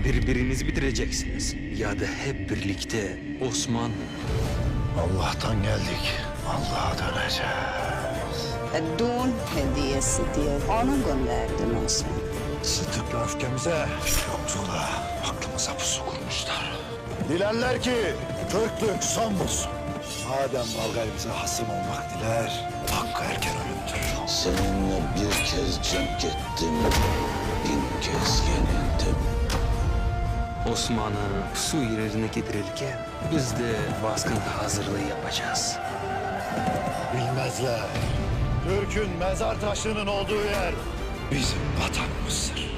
birbirinizi bitireceksiniz ya da hep birlikte Osman. Allah'tan geldik. Allah'a döneceğiz. Don hediyesi diye ona gönderdim Osman. Sıddık'la öfkemize, yokluğa aklımıza pusu kurmuşlar. Dilerler ki Türklük son bulsun. Madem Balgay bize hasım olmak diler, hakkı erken ölümdür. Seninle bir kez cenk ettim, 1000 kez yenildim. Osman'ı su yerine getirirken biz de baskın hazırlığı yapacağız. Bilmezler. Türk'ün mezar taşının olduğu yer bizim vatanımızdır.